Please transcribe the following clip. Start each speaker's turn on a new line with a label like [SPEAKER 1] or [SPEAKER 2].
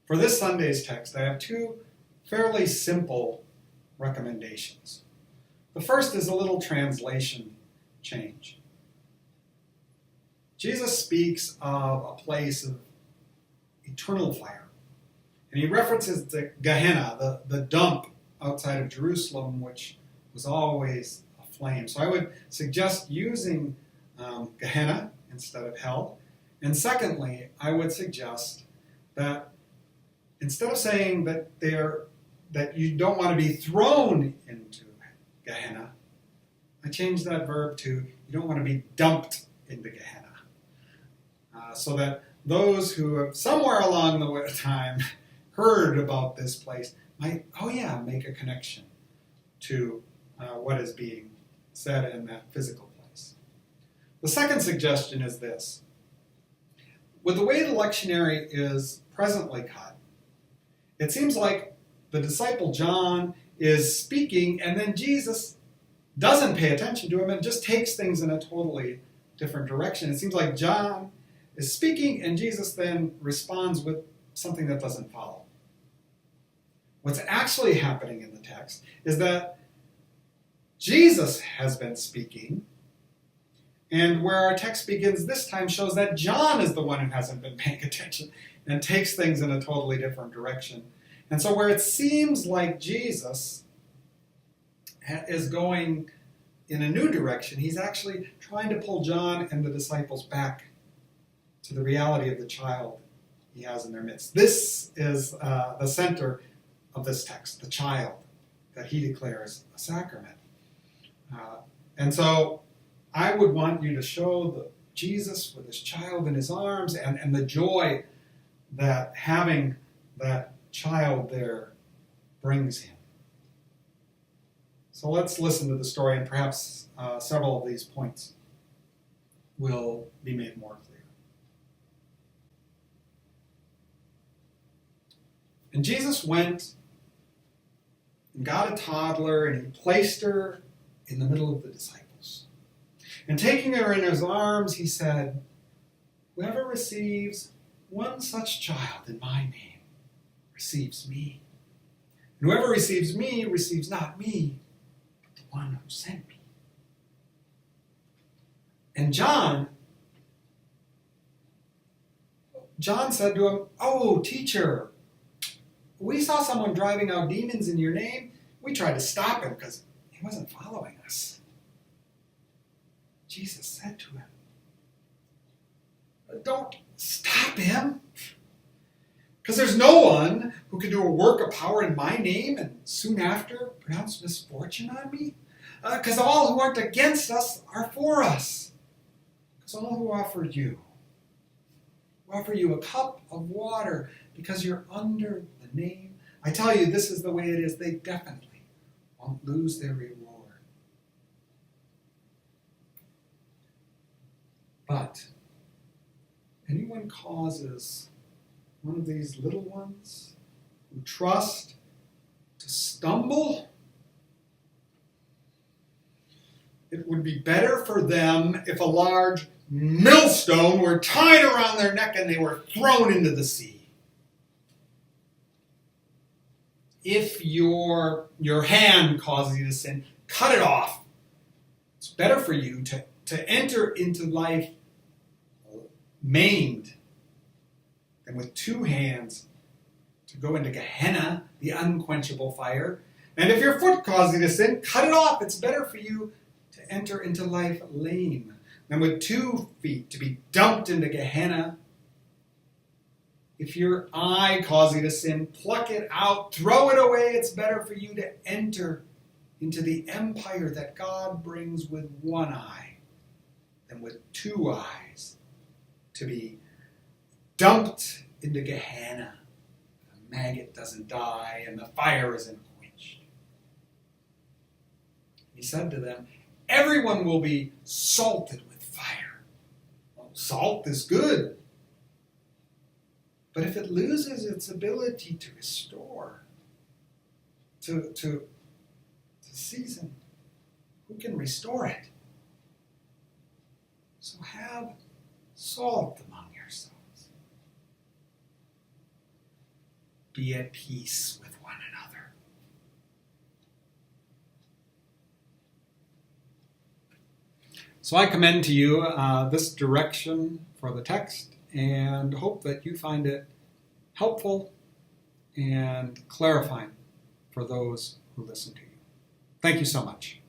[SPEAKER 1] For this Sunday's text, I have two fairly simple recommendations. The first is a little translation change. Jesus speaks of a place of eternal fire. And he references the Gehenna, the dump outside of Jerusalem, which was always aflame. So I would suggest using Gehenna instead of hell. And secondly, I would suggest that instead of saying that you don't want to be thrown into Gehenna, I change that verb to you don't want to be dumped into Gehenna. So that those who have somewhere along the time heard about this place might, make a connection to what is being said in that physical place. The second suggestion is this. With the way the lectionary is presently cut, it seems like the disciple John is speaking and then Jesus doesn't pay attention to him and just takes things in a totally different direction. It seems like John is speaking and Jesus then responds with something that doesn't follow. What's actually happening in the text is that Jesus has been speaking, and where our text begins this time shows that John is the one who hasn't been paying attention and takes things in a totally different direction. And so where it seems like Jesus is going in a new direction, he's actually trying to pull John and the disciples back to the reality of the child he has in their midst. This is the center of this text, the child that he declares a sacrament. And so I would want you to show Jesus with his child in his arms and the joy that having that child there brings him. So let's listen to the story, and perhaps several of these points will be made more clear. And Jesus went and got a toddler, and he placed her in the middle of the disciples. And taking her in his arms, he said, "Whoever receives one such child in my name receives me. And whoever receives me receives not me, but the one who sent me." And John said to him, "Oh, teacher, we saw someone driving out demons in your name. We tried to stop him because he wasn't following us." Jesus said to him, "Don't stop him, because there's no one who can do a work of power in my name and soon after pronounce misfortune on me. Because all who aren't against us are for us. Because all who offer you a cup of water because you're under the name. I tell you, this is the way it is. They definitely won't lose their reward. But anyone causes one of these little ones who trust to stumble, it would be better for them if a large millstone were tied around their neck and they were thrown into the sea. If your hand causes you to sin, cut it off. It's better for you to enter into life maimed than with two hands to go into Gehenna, the unquenchable fire. And if your foot causes you to sin, cut it off. It's better for you to enter into life lame than with 2 feet to be dumped into Gehenna. If your eye causes you to sin, pluck it out, throw it away. It's better for you to enter into the empire that God brings with one eye than with 2 eyes to be dumped into Gehenna. The maggot doesn't die and the fire isn't quenched. He said to them, everyone will be salted with fire. Well, salt is good. But if it loses its ability to restore, to season, who can restore it? So have salt among yourselves. be at peace with one another. So I commend to you this direction for the text and hope that you find it helpful and clarifying for those who listen to you. Thank you so much.